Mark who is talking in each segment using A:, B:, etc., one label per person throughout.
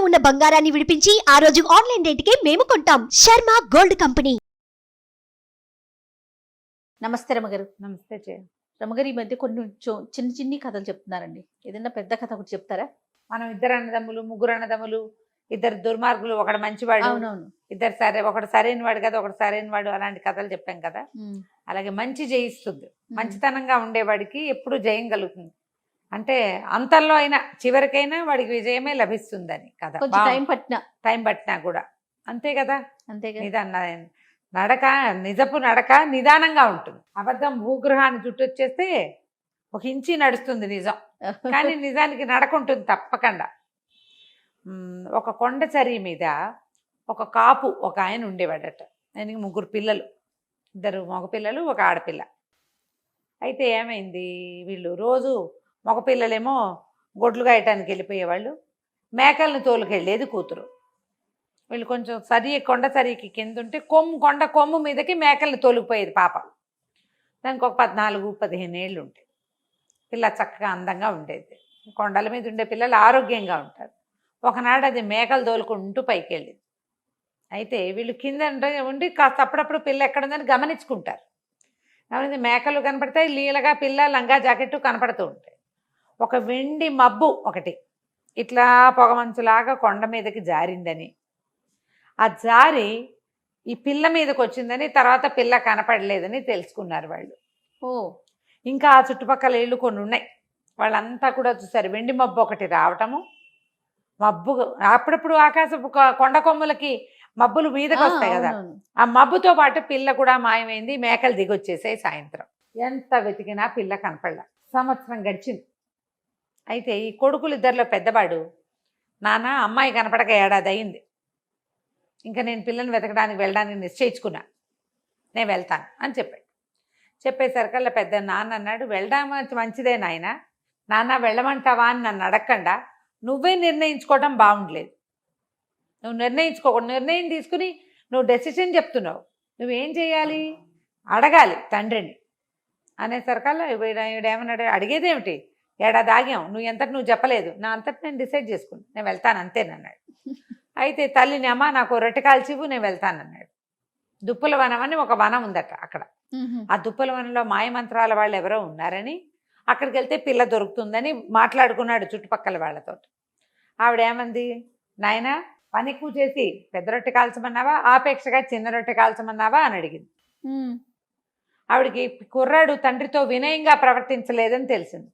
A: ఉన్న బంగారాన్ని విడిపించి ఆ రోజు ఆన్లైన్ రేటుకే మేము కొంటాం. Sharma gold company. నమస్తే రమగారు.
B: నమస్తే జయ.
A: రమగారు, ఈ మధ్య కొన్ని చిన్న చిన్ని కథలు చెప్తున్నారండి. ఏదైనా పెద్ద కథ ఒకటి చెప్తారా?
B: మనం ఇద్దరు అన్నదమ్ములు, ముగ్గురు అన్నదమ్ములు, ఇద్దరు దుర్మార్గులు, ఒకడు మంచివాడు,
A: అవునవును.
B: ఇద్దరు ఒకడు సరైన వాడు కదా, ఒకడు సరైన వాడు, అలాంటి కథలు చెప్పాం కదా. అలాగే మంచి జయిస్తుంది. మంచితనంగా ఉండేవాడికి ఎప్పుడు జయం కలుగుతుంది. అంటే అంతంలో అయినా చివరికైనా వాడికి విజయమే లభిస్తుందని కథ. టైం పట్టినా కూడా అంతే కదా. నిజపు నడక నిదానంగా ఉంటుంది. అబద్ధం భూగృహాన్ని చుట్టొచ్చేస్తే ఒక ఇంచి నడుస్తుంది నిజం, కానీ నిజానికి నడక ఉంటుంది తప్పకుండా. ఒక కొండ చరి మీద ఒక కాపు ఒక ఆయన ఉండేవాడట. ఆయనకి ముగ్గురు పిల్లలు, ఇద్దరు మగపిల్లలు, ఒక ఆడపిల్ల. అయితే ఏమైంది, వీళ్ళు రోజు మగపిల్లలేమో గొడ్లు గాయటానికి వెళ్ళిపోయేవాళ్ళు, మేకలను తోలుకెళ్ళేది కూతురు. వీళ్ళు కొంచెం కొండ సరికి కింద ఉంటే కొండ కొమ్ము మీదకి మేకలను తోలుకుపోయేది పాప. దానికి ఒక 14-15 ఏళ్ళు ఉంటాయి. పిల్ల చక్కగా అందంగా ఉండేది. కొండల మీద ఉండే పిల్లలు ఆరోగ్యంగా ఉంటారు. ఒకనాడు అది మేకలు తోలుకుంటూ పైకి వెళ్ళింది. అయితే వీళ్ళు కింద ఉండి కాస్త అప్పుడప్పుడు పిల్ల ఎక్కడుందని గమనించుకుంటారు. మేకలు కనపడతాయి, లీలగా పిల్ల లంగా జాకెట్టు కనపడుతూ ఉంటాయి. ఒక వెండి మబ్బు ఒకటి ఇట్లా పొగమంచులాగా కొండ మీదకి జారిందని, ఆ జారి ఈ పిల్ల మీదకి వచ్చిందని, తర్వాత పిల్ల కనపడలేదని తెలుసుకున్నారు వాళ్ళు. ఇంకా ఆ చుట్టుపక్కల ఇళ్ళు కొన్ని ఉన్నాయి, వాళ్ళంతా కూడా చూసారు. వెండి మబ్బు ఒకటి రావటము, మబ్బు అప్పుడప్పుడు ఆకాశపు కొండ కొమ్ములకి మబ్బులు మీదకి వస్తాయి కదా, ఆ మబ్బుతో పాటు పిల్ల కూడా మాయమైంది. మేకలు దిగొచ్చేసాయి. సాయంత్రం ఎంత వెతికినా పిల్ల కనపడలా. సంవత్సరం గడిచింది. అయితే ఈ కొడుకులు ఇద్దరిలో పెద్దవాడు, నాన్న అమ్మాయి కనపడక ఏడాది అయింది, ఇంకా నేను పిల్లని వెతకడానికి వెళ్ళడానికి నిశ్చయించుకున్నా, నేను వెళ్తాను అని చెప్పాడు. చెప్పేసరికల్లా పెద్ద నాన్న అన్నాడు, వెళ్ళడం మంచిదే నాయన, నాన్న వెళ్ళమంటావా అని నన్ను అడగకుండా నువ్వే నిర్ణయించుకోవడం బాగుండలేదు. నువ్వు నిర్ణయించుకోకూడదు, నిర్ణయం తీసుకుని నువ్వు డెసిషన్ చెప్తున్నావు, నువ్వేం చేయాలి, అడగాలి తండ్రిని అనేసరికల్లా వీడేమన్నాడు, అడిగేదేమిటి, ఏడాది ఆగాం, నువ్వు ఎంతటి నువ్వు చెప్పలేదు, నా అంతటి నేను డిసైడ్ చేసుకుని నేను వెళ్తాను అంతేనన్నాడు. అయితే తల్లిని, అమ్మ నాకు రొట్టె కాల్చివు, నేను వెళ్తానన్నాడు. దుప్పుల వనం అని ఒక వనం ఉందట అక్కడ. ఆ దుప్పుల వనంలో మాయమంత్రాల వాళ్ళు ఎవరో ఉన్నారని, అక్కడికి వెళ్తే పిల్ల దొరుకుతుందని మాట్లాడుకున్నాడు చుట్టుపక్కల వాళ్ళతో. ఆవిడేమంది, నాయన పని ఎక్కువ చేసి పెద్ద రొట్టె కాల్చమన్నావా, ఆపేక్షగా చిన్న రొట్టె కాల్చమన్నావా అని అడిగింది. ఆవిడికి కుర్రాడు తండ్రితో వినయంగా ప్రవర్తించలేదని తెలిసింది.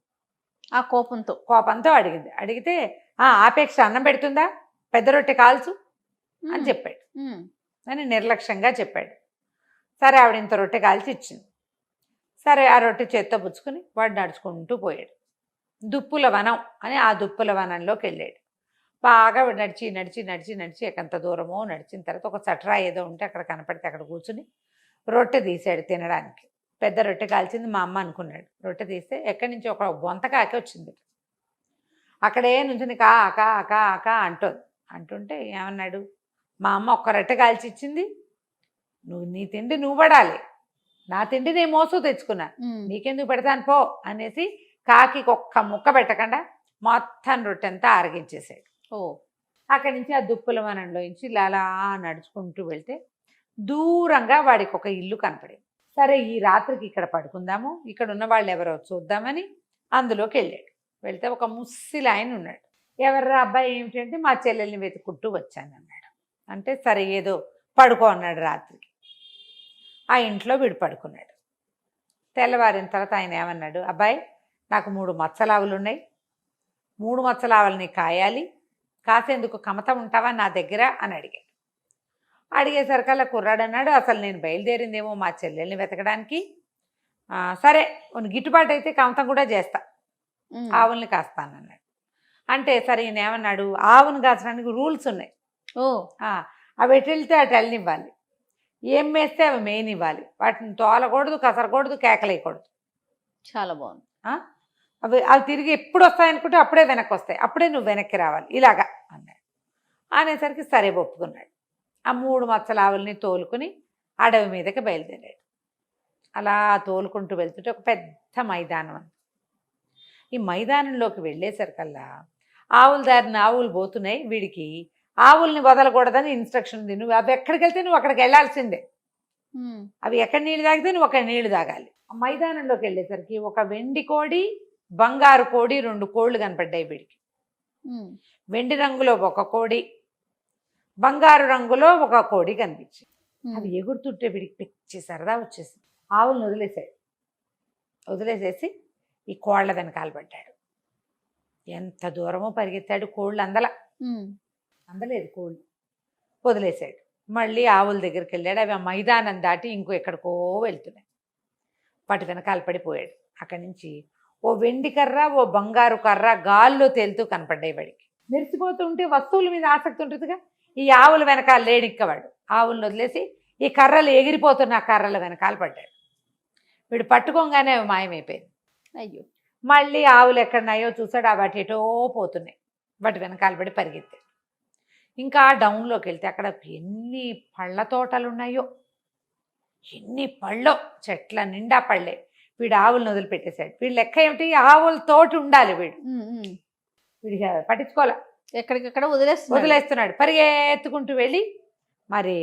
A: ఆ కోపంతో
B: అడిగింది. అడిగితే ఆపేక్ష అన్నం పెడుతుందా, పెద్ద రొట్టె కాల్చు అని చెప్పాడు అని నిర్లక్ష్యంగా చెప్పాడు. సరే ఆవిడ ఇంత రొట్టె కాల్చి ఇచ్చింది. సరే ఆ రొట్టె చేత్తో పుచ్చుకుని వాడు నడుచుకుంటూ పోయాడు. దుప్పుల వనం అని ఆ దుప్పుల వనంలోకి వెళ్ళాడు. బాగా నడిచి నడిచి నడిచి నడిచి ఎకంత దూరమో నడిచిన తర్వాత ఒక చట్రా ఏదో ఉంటే అక్కడ కనపడితే అక్కడ కూర్చుని రొట్టె తీసాడు తినడానికి. పెద్ద రొట్టె కాల్చింది మా అమ్మ అనుకున్నాడు. రొట్టె తీస్తే ఎక్కడి నుంచి ఒక బొంతకాకి వచ్చింది. అక్కడే నుంచి కా కా కా కా అంటుంటే ఏమన్నాడు, మా అమ్మ ఒక్క రొట్టె కాల్చి ఇచ్చింది, నీ తిండి నువ్వు పడాలి, నా తిండి నేను మోసు తెచ్చుకున్నా, నీకెందుకు పెడతాను పో అనేసి కాకి ఒక్క ముక్క పెట్టకుండా మొత్తం రొట్టెంతా ఆరగించేసాడు. అక్కడి నుంచి ఆ దుప్పుల వనంలో నుంచి ఇలా నడుచుకుంటూ వెళ్తే దూరంగా వాడికి ఒక ఇల్లు కనపడేది. సరే ఈ రాత్రికి ఇక్కడ పడుకుందాము, ఇక్కడ ఉన్న వాళ్ళు ఎవరో చూద్దామని అందులోకి వెళ్ళాడు. వెళ్తే ఒక ముస్సిలి ఆయన ఉన్నాడు. ఎవర్రా అబ్బాయి ఏమిటంటే, మా చెల్లెల్ని వెతుక్కుంటూ వచ్చానన్నాడు. అంటే సరే ఏదో పడుకో అన్నాడు. రాత్రికి ఆ ఇంట్లో వీడు పడుకున్నాడు. తెల్లవారిన తర్వాత ఆయన ఏమన్నాడు, అబ్బాయి నాకు 3 మచ్చలావులు ఉన్నాయి, 3 మచ్చలావులని కాయాలి, కాసేందుకు కమత ఉంటావా నా దగ్గర అని అడిగాడు. అడిగేసరికల్లా కుర్రాడు అన్నాడు, అసలు నేను బయలుదేరిందేమో మా చెల్లెల్ని వెతకడానికి, సరే గిట్టుబాటు అయితే కమతం కూడా చేస్తా, ఆవుల్ని కాస్తానన్నాడు. అంటే సరే ఈయన ఏమన్నాడు, ఆవును కాచడానికి రూల్స్ ఉన్నాయి, అవి ఎటు వెళ్తే అటు వెళ్ళనివ్వాలి, ఏం వేస్తే అవి మేనివ్వాలి, వాటిని తోలకూడదు, కసరకూడదు, కేకలేయకూడదు.
A: చాలా బాగుంది.
B: అవి తిరిగి ఎప్పుడు వస్తాయనుకుంటే అప్పుడే వెనక్కి వస్తాయి, అప్పుడే నువ్వు వెనక్కి రావాలి ఇలాగా అన్నాడు. అనేసరికి సరే ఒప్పుకున్నాడు. ఆ 3 మచ్చల ఆవుల్ని తోలుకుని అడవి మీదకి బయలుదేరాడు. అలా తోలుకుంటూ వెళ్తుంటే ఒక పెద్ద మైదానం. ఈ మైదానంలోకి వెళ్ళేసరికల్లా ఆవుల దారిన ఆవులు పోతున్నాయి, వీడికి ఆవుల్ని వదలకూడదని ఇన్స్ట్రక్షన్ ఉంది. నువ్వు అవి ఎక్కడికి వెళ్తే నువ్వు అక్కడికి వెళ్ళాల్సిందే. అవి ఎక్కడ నీళ్ళు తాగితే నువ్వు అక్కడ నీళ్లు తాగాలి. మైదానంలోకి వెళ్ళేసరికి ఒక వెండి కోడి, బంగారు కోడి, 2 కోళ్ళు కనపడ్డాయి వీడికి. వెండి రంగులో ఒక కోడి, బంగారు రంగులో ఒక కోడి కనిపించింది. అవి ఎగురుతుంటే వీడికి పిచ్చి సరదా వచ్చేసి ఆవులను వదిలేసేసి ఈ కోళ్ల వెనకాల పడ్డాడు. ఎంత దూరమో పరిగెత్తాడు, కోళ్ళు అందలేదు కోళ్ళు, వదిలేశాడు. మళ్ళీ ఆవుల దగ్గరికి వెళ్ళాడు. అవి ఆ మైదానం దాటి ఇంకో ఎక్కడికో వెళ్తున్నాయి. వాటి వెనకాల పడిపోయాడు. అక్కడి నుంచి ఓ వెండి కర్ర, ఓ బంగారు కర్ర గాల్లో తేలుతూ కనపడ్డాయి వాడికి. మెరిసిపోతుంటే వస్తువుల మీద ఆసక్తి ఉంటుందిగా. ఈ ఆవుల వెనకాల లేడిక్కవాడు. ఆవులను వదిలేసి ఈ కర్రలు ఎగిరిపోతున్న కర్రల వెనకాల పడ్డాడు. వీడు పట్టుకోగానే అవి మాయమైపోయింది.
A: అయ్యో.
B: మళ్ళీ ఆవులు ఎక్కడున్నాయో చూసాడు. ఆ వాటి ఎటో పోతున్నాయి. వాటి వెనకాల పడి పరిగెత్తాడు. ఇంకా డౌన్లోకి వెళ్తే అక్కడ ఎన్ని పళ్ళ తోటలు ఉన్నాయో, ఎన్ని పళ్ళో, చెట్ల నిండా పళ్ళే. వీడు ఆవులను వదిలిపెట్టేశాడు. వీడు లెక్క ఏమిటి, ఆవుల తోటి ఉండాలి. వీడికి పట్టించుకోలే,
A: ఎక్కడికక్కడ
B: వదిలేస్తున్నాడు. పరిగెత్తుకుంటూ వెళ్ళి మరి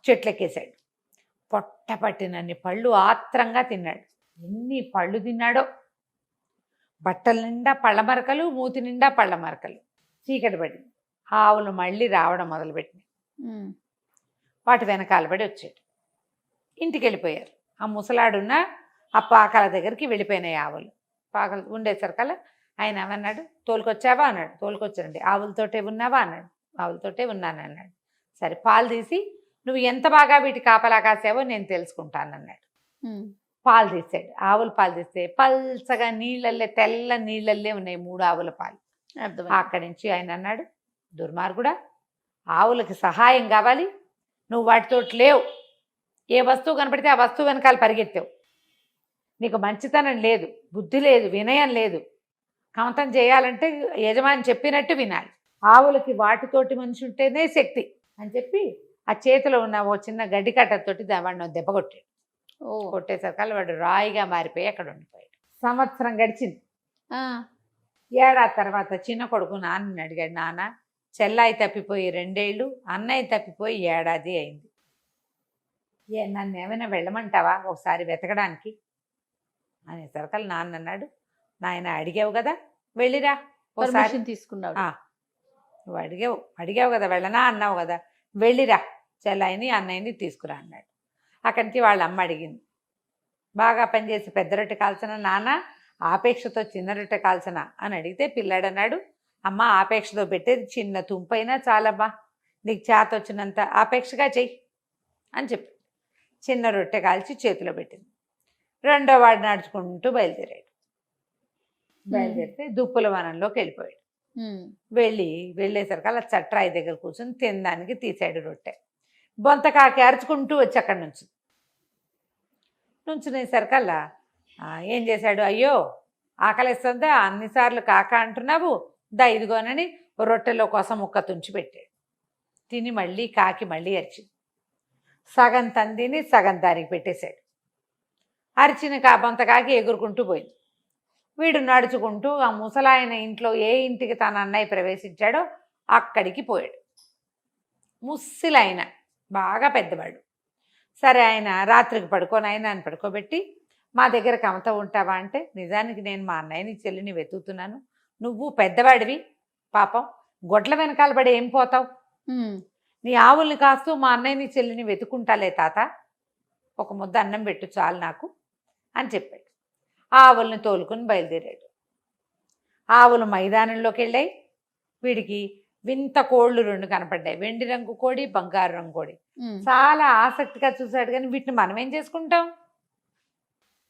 B: చెట్లు ఎక్కేశాడు. పొట్ట పట్టినన్ని పళ్ళు ఆత్రంగా తిన్నాడు. ఎన్ని పళ్ళు తిన్నాడో. బట్టల నిండా పళ్ళ మరకలు, మూతి నిండా పళ్ళ మరకలు. చీకటి పడింది. ఆవులు మళ్ళీ రావడం మొదలుపెట్టినాయి. వాటి వెనకాల పడి వచ్చాడు. ఇంటికి వెళ్ళిపోయారు. ఆ ముసలాడున్న ఆ పాకాల దగ్గరికి వెళ్ళిపోయినాయి ఆవులు. పాకలు ఉండేసరికల్లా ఆయన ఏమన్నాడు, తోలుకొచ్చావా అన్నాడు. తోలుకొచ్చానండి. ఆవులతోటే ఉన్నావా అన్నాడు. ఆవులతోటే ఉన్నాను అన్నాడు. సరే, పాలు తీసి నువ్వు ఎంత బాగా వీటి కాపలా కాసావో నేను తెలుసుకుంటానన్నాడు. పాలు తీసాడు. ఆవుల పాలు తీస్తే పల్చగా నీళ్ళల్లే, తెల్ల నీళ్ళల్లే ఉన్నాయి 3 ఆవుల పాలు. అక్కడి నుంచి ఆయన అన్నాడు, దుర్మార్గుడా, ఆవులకి సహాయం కావాలి, నువ్వు వాటితో లేవు. ఏ వస్తువు కనపడితే ఆ వస్తువు వెనకాల పరిగెత్తావు. నీకు మంచితనం లేదు, బుద్ధి లేదు, వినయం లేదు. కమతం చేయాలంటే యజమాని చెప్పినట్టు వినాలి. ఆవులకి వాటితోటి మనిషి ఉంటేనే శక్తి అని చెప్పి ఆ చేతిలో ఉన్న ఓ చిన్న గడ్డి కట్టతోటి వాడిని దెబ్బ కొట్టాడు. కొట్టేసరికల్లా వాడు రాయిగా మారిపోయి అక్కడ ఉండిపోయాడు. సంవత్సరం గడిచింది. ఏడాది తర్వాత చిన్న కొడుకు నాన్నని అడిగాడు, నాన్న, చెల్లాయి తప్పిపోయి 2 ఏళ్ళు, అన్నయ్య తప్పిపోయి ఏడాది అయింది. నన్ను ఏమైనా వెళ్ళమంటావా ఒకసారి వెతకడానికి అనేసరికల్లా నాన్న అన్నాడు, నాయన అడిగావు కదా, వెళ్ళిరా ఒకసారి
A: తీసుకున్నావు.
B: నువ్వు అడిగావు కదా, వెళ్ళనా అన్నావు కదా, వెళ్ళిరా, చెల్లాయిని అన్నయ్యని తీసుకురా అన్నాడు. అక్కడి నుంచి వాళ్ళ అమ్మ అడిగింది, బాగా పనిచేసి పెద్ద రొట్టె కాల్చిన నాన్న, ఆపేక్షతో చిన్న రొట్టె కాల్చిన అని అడిగితే పిల్లాడు అన్నాడు, అమ్మ ఆపేక్షతో పెట్టేది చిన్న తుంపైనా చాలమ్మా, నీకు చేత వచ్చినంత ఆపేక్షగా చెయ్యి అని చెప్పి చిన్న రొట్టె కాల్చి చేతిలో పెట్టింది. రెండో వాడు నడుచుకుంటూ బయలుదేరితే దుప్పుల వనంలోకి వెళ్ళిపోయాడు. వెళ్ళేసరికి అలా చట్రాయి దగ్గర కూర్చొని తినడానికి తీసాడు రొట్టె. బొంతకాకి అరుచుకుంటూ వచ్చి అక్కడి నుంచునేసరికల్లా ఏం చేశాడు, అయ్యో ఆకలిస్తుందా, అన్నిసార్లు కాక అంటున్నావు, దా ఇదిగోనని రొట్టెలో కోసం ముక్క తుంచి పెట్టాడు. తిని మళ్ళీ కాకి మళ్ళీ అరిచింది. సగం తందిని సగం దానికి పెట్టేశాడు. అరిచిన బొంతకాకి ఎగురుకుంటూ పోయింది. వీడు నడుచుకుంటూ ఆ ముసలాయన ఇంట్లో ఏ ఇంటికి తన అన్నయ్య ప్రవేశించాడో అక్కడికి పోయాడు. ముస్సిలైన బాగా పెద్దవాడు. సరే, ఆయన రాత్రికి పడుకొని ఆయన పడుకోబెట్టి, మా దగ్గర కమత ఉంటావా అంటే, నిజానికి నేను మా అన్నయ్యని చెల్లిని వెతుకుతున్నాను, నువ్వు పెద్దవాడివి, పాపం గొడ్ల వెనకాల పడి ఏం పోతావు, నీ ఆవుల్ని కాస్తూ మా అన్నయ్యని చెల్లిని వెతుకుంటాలే తాత, ఒక ముద్ద అన్నం పెట్టు చాలు నాకు అని చెప్పాడు. ఆవుల్ని తోలుకుని బయలుదేరాడు. ఆవులు మైదానంలోకి వెళ్ళాయి. వీడికి వింత కోళ్ళు 2 కనపడ్డాయి, వెండి రంగు కోడి, బంగారు రంగు కోడి. చాలా ఆసక్తిగా చూశాడు. కానీ వీటిని మనం ఏం చేసుకుంటాం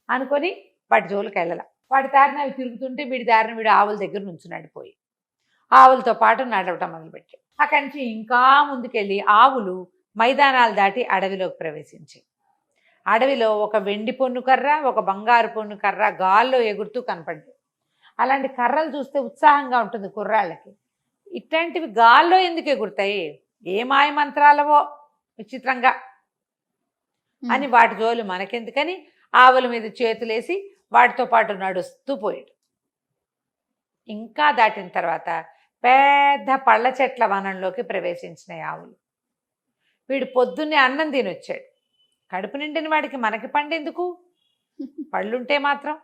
B: అనుకొని వాటి జోలికి వెళ్ళాల. వాటి దారిన అవి తిరుగుతుంటే వీడి దారిన వీడు ఆవుల దగ్గర నుంచున్నాడు. పోయి ఆవులతో పాటు నడవటం మొదలుపెట్టాడు. అక్కడి నుంచి ఇంకా ముందుకెళ్ళి ఆవులు మైదానాలు దాటి అడవిలోకి ప్రవేశించాయి. అడవిలో ఒక వెండి పొన్ను కర్ర, ఒక బంగారు పొన్ను కర్ర గాల్లో ఎగురుతూ కనపడ్డాయి. అలాంటి కర్రలు చూస్తే ఉత్సాహంగా ఉంటుంది కుర్రాళ్ళకి. ఇట్లాంటివి గాల్లో ఎందుకు ఎగురుతాయి, ఏ మాయ మంత్రాలవో విచిత్రంగా అని వాటి జోలు మనకెందుకని ఆవుల మీద చేతులేసి వాటితో పాటు నడుస్తూ పోయాడు. ఇంకా దాటిన తర్వాత పెద్ద పళ్ళ చెట్ల వనంలోకి ప్రవేశించినాయి ఆవులు. వీడు పొద్దున్నే అన్నం తినొచ్చాడు. కడుపు నిండిన వాడికి మనకి పండెందుకు, పళ్ళుంటే మాత్రం.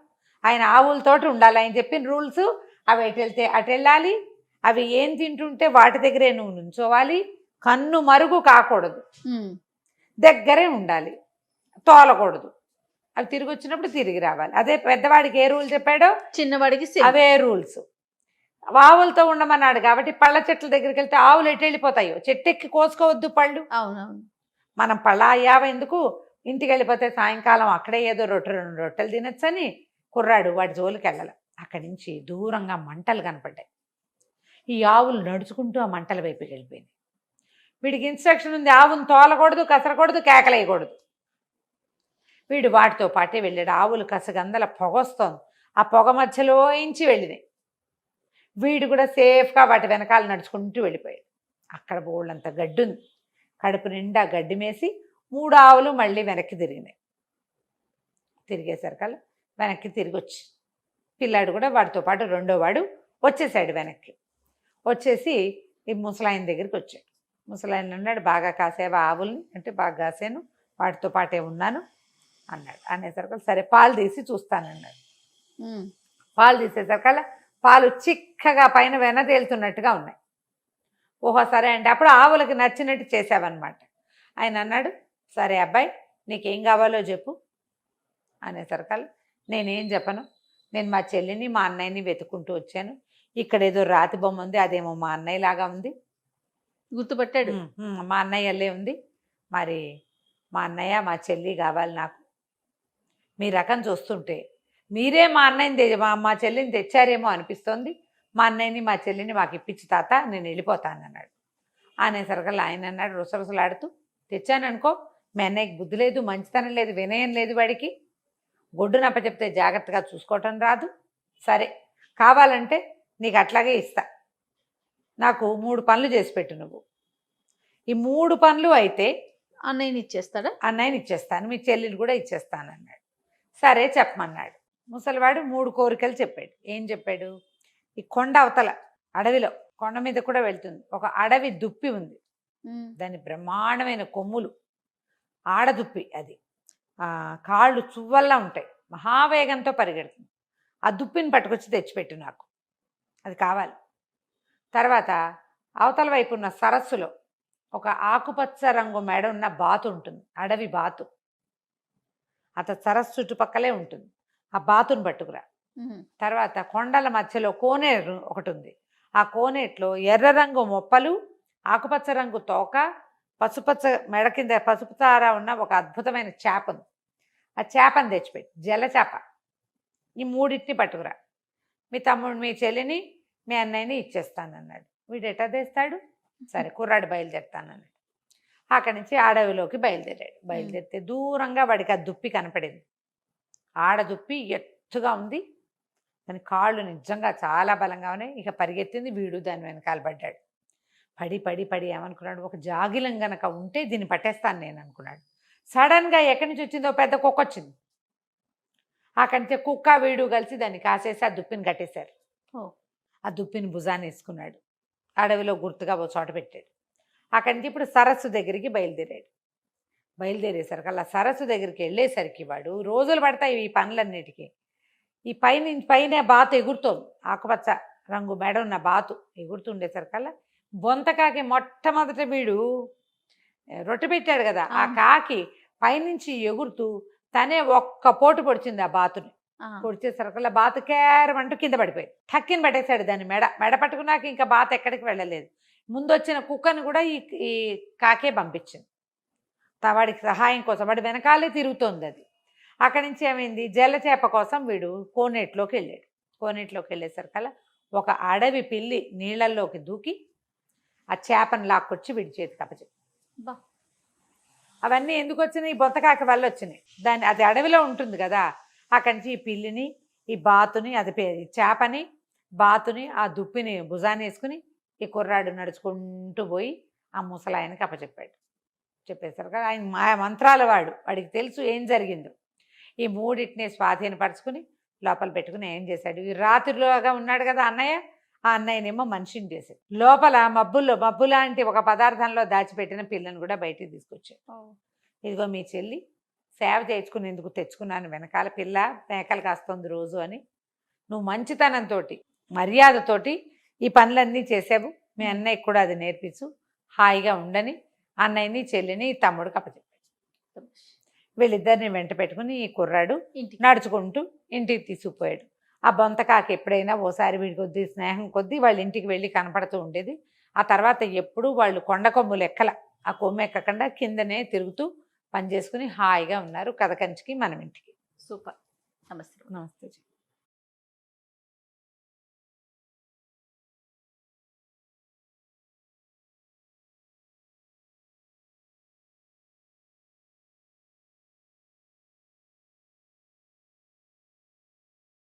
B: ఆయన ఆవులతోటి ఉండాలి, ఆయన చెప్పిన రూల్స్. అవి ఎటు వెళ్తే అటు వెళ్ళాలి, అవి ఏం తింటుంటే వాటి దగ్గరే నువ్వు నుంచోవాలి, కన్ను మరుగు కాకూడదు, దగ్గరే ఉండాలి, తోలకూడదు. అవి తిరిగి వచ్చినప్పుడు తిరిగి రావాలి. అదే పెద్దవాడికి ఏ రూల్ చెప్పాడో
A: చిన్నవాడికి
B: అవే రూల్స్. ఆవులతో ఉండమన్నాడు కాబట్టి పళ్ళ చెట్ల దగ్గరికి వెళ్తే ఆవులు ఎటు వెళ్ళిపోతాయో, చెట్టెక్కి కోసుకోవద్దు పళ్ళు.
A: అవునవును.
B: మనం పళ్ళ అయ్యావ ఎందుకు, ఇంటికి వెళ్ళిపోతే సాయంకాలం అక్కడే ఏదో రెండు రొట్టెలు తినొచ్చని కుర్రాడు వాడి జోలికి వెళ్ళాలి. అక్కడి నుంచి దూరంగా మంటలు కనపడ్డాయి. ఈ ఆవులు నడుచుకుంటూ ఆ మంటల వైపుకి వెళ్ళిపోయింది. వీడికి ఇన్స్ట్రక్షన్ ఉంది, ఆవును తోలకూడదు, కసరకూడదు, కేకలేయకూడదు. వీడు వాటితో పాటే వెళ్ళాడు. ఆవులు కసగందల పొగ వస్తోంది, ఆ పొగ మధ్యలో ఇంచి వెళ్ళినాయి. వీడు కూడా సేఫ్గా వాటి వెనకాల నడుచుకుంటూ వెళ్ళిపోయాడు. అక్కడ బోళ్ళంత గడ్డి ఉంది. కడుపు నిండా గడ్డి మేసి 3 ఆవులు మళ్ళీ వెనక్కి తిరిగినాయి. తిరిగేసరికల్లా వెనక్కి తిరిగి వచ్చి పిల్లాడు కూడా వాడితో పాటు రెండో వాడు వచ్చేసాడు. వెనక్కి వచ్చేసి ఈ ముసలాయన దగ్గరికి వచ్చాడు. ముసలాయన అన్నాడు, బాగా కాసేవా ఆవుల్ని అంటే, బాగా కాసాను, వాటితో పాటే ఉన్నాను అన్నాడు. అనేసరికి సరే పాలు తీసి చూస్తానన్నాడు. పాలు తీసేసరికల్లా పాలు చిక్కగా పైన వెన తేలుతున్నట్టుగా ఉన్నాయి. ఓహో సరే అంటే అప్పుడు ఆవులకి నచ్చినట్టు చేసావన్నమాట. ఆయన అన్నాడు, సరే అబ్బాయి నీకేం కావాలో చెప్పు అనేసరికల్లా నేనేం చెప్పను, నేను మా చెల్లిని మా అన్నయ్యని వెతుక్కుంటూ వచ్చాను. ఇక్కడ ఏదో రాతి బొమ్మ ఉంది, అదేమో మా అన్నయ్య లాగా ఉంది.
A: గుర్తుపట్టాడు.
B: మా అన్నయ్యలే ఉంది. మరి మా అన్నయ్య మా చెల్లి కావాలి నాకు. మీ రకం చూస్తుంటే మీరే మా అన్నయ్యని మా చెల్లిని తెచ్చారేమో అనిపిస్తోంది. మా అన్నయ్యని మా చెల్లిని మాకు ఇప్పించి తాత, నేను వెళ్ళిపోతాను అన్నాడు. అనేసరికల్లా ఆయన అన్నాడు రుసరుసలాడుతూ, తెచ్చాననుకో, మీ అన్నయ్యకి బుద్ధి లేదు, మంచితనం లేదు, వినయం లేదు, వాడికి గొడ్డునప్ప చెప్తే జాగ్రత్తగా చూసుకోవటం రాదు. సరే కావాలంటే నీకు అట్లాగే ఇస్తా, నాకు 3 పనులు చేసి పెట్టు నువ్వు. ఈ 3 పనులు అయితే
A: అన్నయ్యని ఇచ్చేస్తాడా?
B: అన్నయ్యని ఇచ్చేస్తాను, మీ చెల్లిని కూడా ఇచ్చేస్తాను అన్నాడు. సరే చెప్పమన్నాడు. ముసలివాడు 3 కోరికలు చెప్పాడు. ఏం చెప్పాడు, ఈ కొండ అవతల అడవిలో, కొండ మీద కూడా వెళ్తుంది, ఒక అడవి దుప్పి ఉంది. దాని బ్రహ్మాండమైన కొమ్ములు, ఆడదుప్పి అది. కాళ్ళు చువ్వల్లా ఉంటాయి, మహావేగంతో పరిగెడుతుంది. ఆ దుప్పిని పట్టుకొచ్చి తెచ్చిపెట్టు నాకు, అది కావాలి. తర్వాత అవతల వైపు ఉన్న సరస్సులో ఒక ఆకుపచ్చ రంగు మెడ ఉన్న బాతు ఉంటుంది, అడవి బాతు. సరస్సు చుట్టుపక్కలే ఉంటుంది, ఆ బాతును పట్టుకురా. తర్వాత కొండల మధ్యలో కోనేరు ఒకటి ఉంది, ఆ కోనేట్లో ఎర్ర రంగు మొప్పలు, ఆకుపచ్చ రంగు తోక, పసుపచ్చ మెడ కింద పసుపు తార ఉన్న ఒక అద్భుతమైన చేప ఉంది. ఆ చేపను తెచ్చిపెట్టి, జల చేప. ఈ 3 పట్టుకురా. మీ తమ్ముడు మీ చెల్లిని మీ అన్నయ్యని ఇచ్చేస్తానన్నాడు. వీడు ఎటా తెస్తాడు? సరే కుర్రాడు బయలుదేరుతానన్నాడు. అక్కడి నుంచి అడవిలోకి బయలుదేరాడు. బయలుదేరితే దూరంగా వాడికి ఆ దుప్పి కనపడింది. ఆడదుప్పి ఎత్తుగా ఉంది, దాని కాళ్ళు నిజంగా చాలా బలంగా ఉన్నాయి. ఇక పరిగెత్తింది, వీడు దాని వెనకాల పడ్డాడు. పడి పడి పడి ఏమనుకున్నాడు, ఒక జాగిలం గనక ఉంటే దీన్ని పట్టేస్తాను నేను అనుకున్నాడు. సడన్గా ఎక్కడి నుంచి వచ్చిందో పెద్ద కుక్క వచ్చింది. అక్కడి నుంచి కుక్క వీడు కలిసి దాన్ని కాసేసి ఆ దుప్పిని కట్టేశారు. ఆ దుప్పిని భుజాన్ని వేసుకున్నాడు, అడవిలో గుర్తుగా ఓ చోట పెట్టాడు. అక్కడి నుంచి ఇప్పుడు సరస్సు దగ్గరికి బయలుదేరాడు. బయలుదేరేసరికి అలా సరస్సు దగ్గరికి వెళ్ళేసరికి వాడు రోజులు పడతాయి ఈ పనులన్నిటికీ. ఈ పైన బాతు ఎగురుతోంది, ఆకుపచ్చ రంగు మెడ ఉన్న బాతు ఎగురుతుండేసరికల్లా బొంతకాకి మొట్టమొదట వీడు రొట్టె పెట్టాడు కదా, ఆ కాకి పైనుంచి ఎగురుతూ తనే ఒక్క పోటు పొడిచింది ఆ బాతుని. పొడిచేసరికల్లా బాతు కేరమంటూ కింద పడిపోయింది. ఠక్కిని పట్టేశాడు దాన్ని. మెడ పట్టుకున్నాక ఇంకా బాతు ఎక్కడికి వెళ్ళలేదు. ముందు వచ్చిన కుక్కను కూడా ఈ కాకే పంపించింది వాడికి సహాయం కోసం. వాడి వెనకాలే తిరుగుతోంది అది. అక్కడి నుంచి ఏమైంది, జలచేప కోసం వీడు కోనేట్లోకి వెళ్ళాడు. కోనేట్లోకి వెళ్ళేసరికల్లా ఒక అడవి పిల్లి నీళ్ళల్లోకి దూకి ఆ చేపను లాక్కొచ్చి వీడి చేతికి అప్పచెప్పింది. అవన్నీ ఎందుకు వచ్చినాయి, బొత్తకాకి వల్ల వచ్చినాయి. అది అడవిలో ఉంటుంది కదా, అక్కడి నుంచి ఈ పిల్లిని, ఈ బాతుని, చేపని, బాతుని, ఆ దుప్పిని భుజాన్ని వేసుకుని ఈ కుర్రాడు నడుచుకుంటూ పోయి ఆ ముసలాయనకి అప్పచెప్పాడు. చెప్పేసరికి ఆయన మాయ మంత్రాల వాడికి తెలుసు ఏం జరిగిందో. ఈ 3 స్వాధీనపరుచుకుని లోపల పెట్టుకుని ఏం చేశాడు, ఈ రాత్రిలోగా ఉన్నాడు కదా అన్నయ్య, ఆ అన్నయ్యనేమో మనిషిని చేశాడు. లోపల మబ్బు లాంటి ఒక పదార్థంలో దాచిపెట్టిన పిల్లని కూడా బయటికి తీసుకొచ్చాడు. ఇదిగో మీ చెల్లి సేవ చేయించుకునేందుకు తెచ్చుకున్నాను, వెనకాల పిల్ల మేకలు కాస్తుంది రోజు అని. నువ్వు మంచితనంతో మర్యాదతోటి ఈ పనులన్నీ చేసావు, మీ అన్నయ్యకి కూడా అది నేర్పించు, హాయిగా ఉండని అన్నయ్యని చెల్లిని తమ్ముడికి అప్పచెప్పాడు. వీళ్ళిద్దరిని వెంట పెట్టుకుని ఈ కుర్రాడు నడుచుకుంటూ ఇంటికి తీసుకుపోయాడు. ఆ బొంతకాకి ఎప్పుడైనా ఓసారి వీడి కొద్దీ స్నేహం కొద్దీ వాళ్ళ ఇంటికి వెళ్ళి కనపడుతూ ఉండేది. ఆ తర్వాత ఎప్పుడూ వాళ్ళు కొండ కొమ్ములు ఎక్కల, ఆ కొమ్ము ఎక్కకుండా కిందనే తిరుగుతూ పనిచేసుకుని హాయిగా ఉన్నారు. కథ కంచికి మనం ఇంటికి.
A: సూపర్. నమస్తే.
B: నమస్తే.